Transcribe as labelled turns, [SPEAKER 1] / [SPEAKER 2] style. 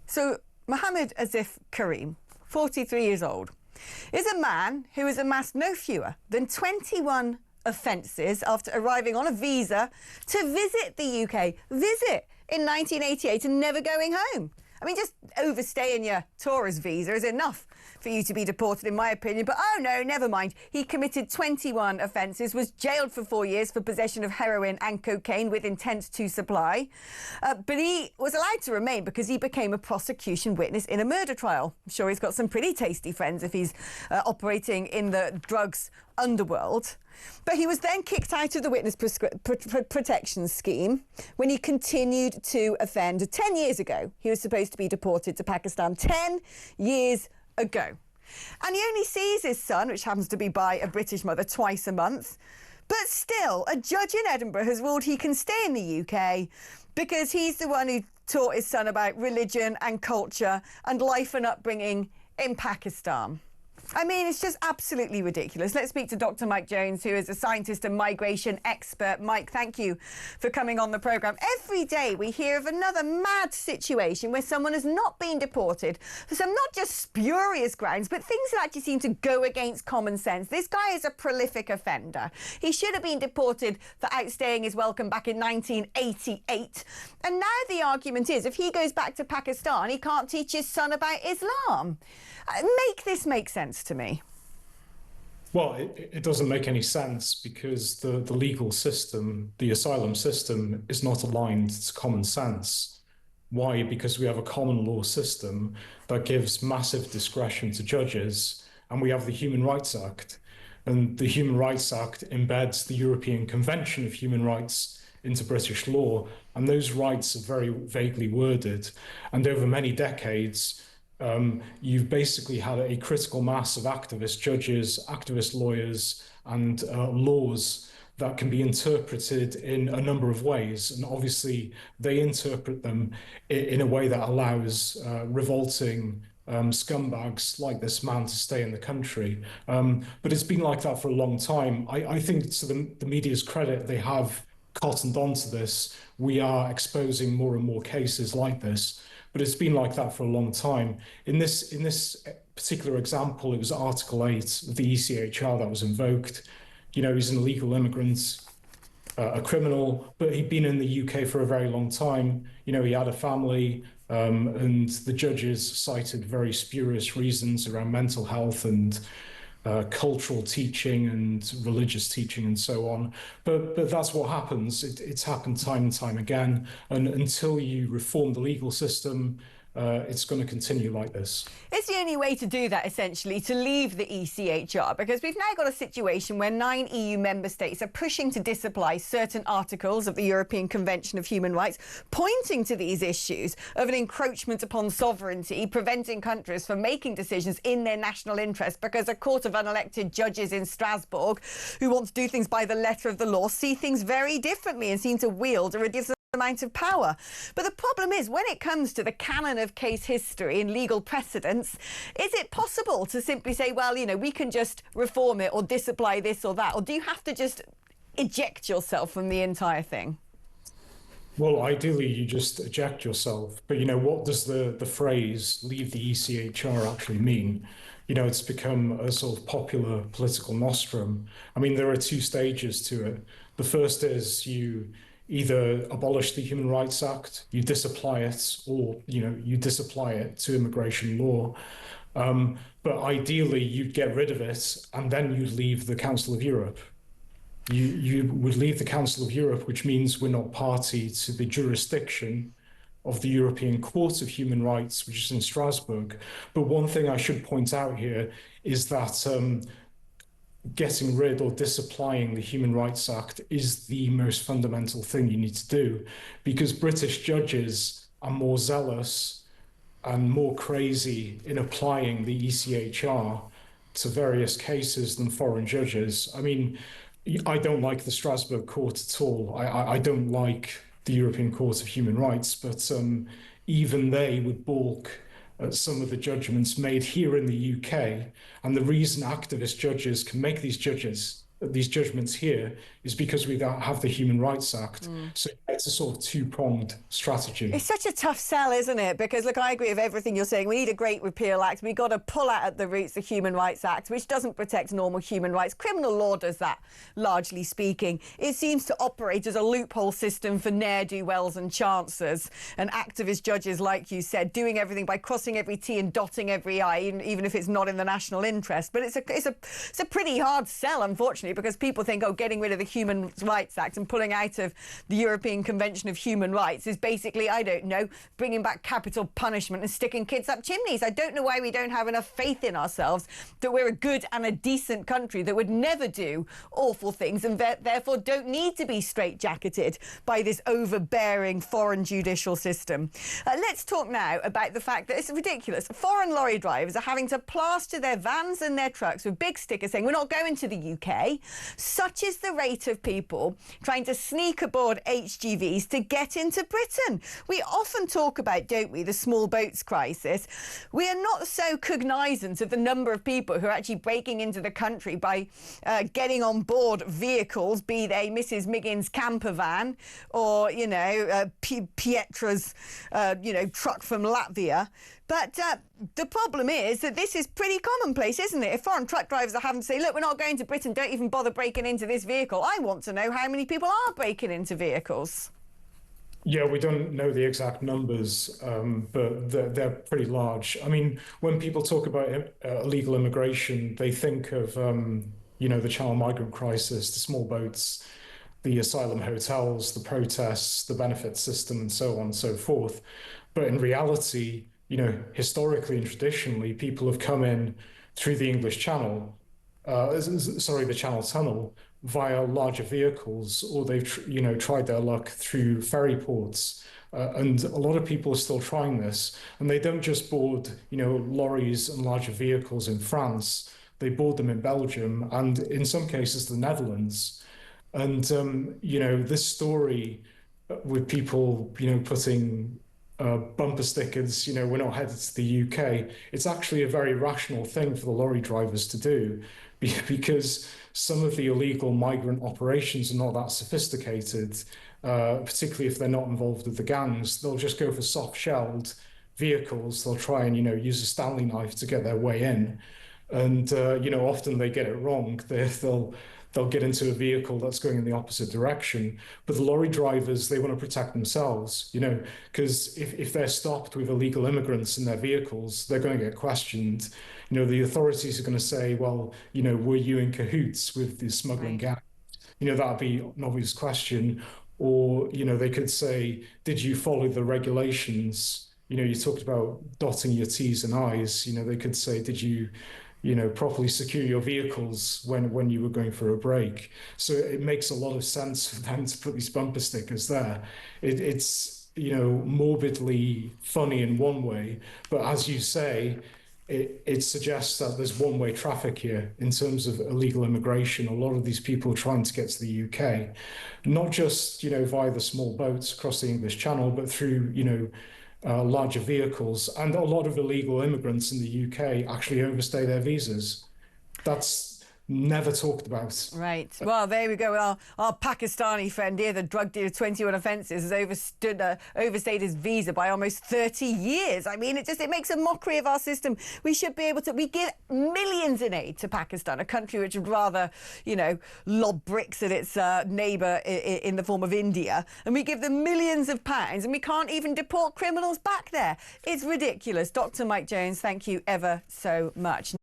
[SPEAKER 1] So Mohammed Asif Karim, 43 years old, is a man who has amassed no fewer than 21 offences after arriving on a visa to visit the UK, in 1988 and never going home. I mean, just overstaying your tourist visa is enough for you to be deported, in my opinion. But oh no, never mind. He committed 21 offences, was jailed for 4 years for possession of heroin and cocaine with intent to supply. But he was allowed to remain because he became a prosecution witness in a murder trial. I'm sure he's got some pretty tasty friends if he's operating in the drugs underworld. But he was then kicked out of the witness protection scheme when he continued to offend. 10 years ago, he was supposed to be deported to Pakistan. 10 years ago. And he only sees his son, which happens to be by a British mother, twice a month. But still, a judge in Edinburgh has ruled he can stay in the UK because he's the one who taught his son about religion and culture and life and upbringing in Pakistan. I mean, it's just absolutely ridiculous. Let's speak to Dr. Mike Jones, who is a scientist and migration expert. Mike, thank you for coming on the programme. Every day we hear of another mad situation where someone has not been deported for some not just spurious grounds, but things that actually seem to go against common sense. This guy is a prolific offender. He should have been deported for outstaying his welcome back in 1988. And now the argument is if he goes back to Pakistan, he can't teach his son about Islam. Make this make sense to me.
[SPEAKER 2] Well, it doesn't make any sense because the legal system, the asylum system, is not aligned to common sense. Why? Because we have a common law system that gives massive discretion to judges, and we have the Human Rights Act. And the Human Rights Act embeds the European Convention of Human Rights into British law, and those rights are very vaguely worded. And over many decades, you've basically had a critical mass of activist judges, activist lawyers, and laws that can be interpreted in a number of ways. And obviously, they interpret them in a way that allows revolting scumbags like this man to stay in the country. But it's been like that for a long time. I think, to the media's credit, they have cottoned onto this. We are exposing more and more cases like this. But it's been like that for a long time. In this particular example, it was Article 8 of the ECHR that was invoked. You know, he's an illegal immigrant, a criminal, but he'd been in the UK for a very long time. You know, he had a family, and the judges cited very spurious reasons around mental health and cultural teaching and religious teaching and so on. But that's what happens. It's happened time and time again. And until you reform the legal system, it's going to continue like this.
[SPEAKER 1] It's the only way to do that, essentially, to leave the ECHR, because we've now got a situation where 9 EU member states are pushing to disapply certain articles of the European Convention of Human Rights, pointing to these issues of an encroachment upon sovereignty, preventing countries from making decisions in their national interest, because a court of unelected judges in Strasbourg, who want to do things by the letter of the law, see things very differently and seem to wield a ridiculous amount of power. But the problem is, when it comes to the canon of case history and legal precedents, is it possible to simply say, well, you know, we can just reform it or disapply this or that? Or do you have to just eject yourself from the entire thing?
[SPEAKER 2] Well, ideally, you just eject yourself. But, you know, what does the phrase leave the ECHR actually mean? You know, it's become a sort of popular political nostrum. I mean, there are 2 stages to it. The first is you either abolish the Human Rights Act, you disapply it, or, you know, you disapply it to immigration law. But ideally, you'd get rid of it, and then you'd leave the Council of Europe. You would leave the Council of Europe, which means we're not party to the jurisdiction of the European Court of Human Rights, which is in Strasbourg. But one thing I should point out here is that getting rid or disapplying the Human Rights Act is the most fundamental thing you need to do, because British judges are more zealous and more crazy in applying the ECHR to various cases than foreign judges. I mean, I don't like the Strasbourg Court at all. I don't like the European Court of Human Rights, but even they would balk at some of the judgments made here in the UK. And the reason activist judges can make these these judgments here is because we don't have the Human Rights Act. So it's a sort of two-pronged strategy.
[SPEAKER 1] It's such a tough sell, isn't it? Because, look, I agree with everything you're saying. We need a Great Repeal Act. We've got to pull out at the roots the Human Rights Act, which doesn't protect normal human rights. Criminal law does that, largely speaking. It seems to operate as a loophole system for ne'er-do-wells and chancers and activist judges, like you said, doing everything by crossing every T and dotting every I, even if it's not in the national interest. But it's a pretty hard sell, unfortunately, because people think, oh, getting rid of the Human Rights Act and pulling out of the European Convention of Human Rights is basically, I don't know, bringing back capital punishment and sticking kids up chimneys. I don't know why we don't have enough faith in ourselves that we're a good and a decent country that would never do awful things and therefore don't need to be straitjacketed by this overbearing foreign judicial system. Let's talk now about the fact that it's ridiculous. Foreign lorry drivers are having to plaster their vans and their trucks with big stickers saying, we're not going to the UK. Such is the rate of people trying to sneak aboard HGVs to get into Britain. We often talk about, don't we, the small boats crisis. We are not so cognizant of the number of people who are actually breaking into the country by getting on board vehicles, be they Mrs. Miggins' camper van or, you know, Pietra's, you know, truck from Latvia. But the problem is that this is pretty commonplace, isn't it? If foreign truck drivers are having to say, look, we're not going to Britain, don't even bother breaking into this vehicle. I want to know how many people are breaking into vehicles.
[SPEAKER 2] Yeah, we don't know the exact numbers, but they're pretty large. I mean, when people talk about illegal immigration, they think of, you know, the child migrant crisis, the small boats, the asylum hotels, the protests, the benefit system, and so on and so forth. But in reality, you know, historically and traditionally, people have come in through the English Channel, the Channel Tunnel, via larger vehicles, or they've, you know, tried their luck through ferry ports. And a lot of people are still trying this. And they don't just board, you know, lorries and larger vehicles in France. They board them in Belgium and in some cases the Netherlands. And, you know, this story with people, you know, putting bumper stickers, you know, we're not headed to the UK. It's actually a very rational thing for the lorry drivers to do because some of the illegal migrant operations are not that sophisticated, particularly if they're not involved with the gangs. They'll just go for soft-shelled vehicles. They'll try and, you know, use a Stanley knife to get their way in. And, you know, often they get it wrong. They'll get into a vehicle that's going in the opposite direction. But the lorry drivers, they want to protect themselves, you know, because if they're stopped with illegal immigrants in their vehicles, they're going to get questioned. You know, the authorities are going to say, well, you know, were you in cahoots with the smuggling gang? You know, that'd be an obvious question. Or, you know, they could say, did you follow the regulations? You know, you talked about dotting your T's and I's. You know, they could say, did you, you know, properly secure your vehicles when you were going for a break? So it makes a lot of sense for them to put these bumper stickers there. It's, you know, morbidly funny in one way, but as you say, it suggests that there's one-way traffic here in terms of illegal immigration. A lot of these people are trying to get to the UK, not just, you know, via the small boats across the English Channel, but through, you know, larger vehicles. And a lot of illegal immigrants in the UK actually overstay their visas. That's never talked about.
[SPEAKER 1] Right. Well, there we go. Our Pakistani friend here, the drug dealer, 21 offences, has overstayed his visa by almost 30 years. I mean, it makes a mockery of our system. We should be able to, we give millions in aid to Pakistan, a country which would rather, you know, lob bricks at its neighbour in the form of India. And we give them millions of pounds and we can't even deport criminals back there. It's ridiculous. Dr. Mike Jones, thank you ever so much.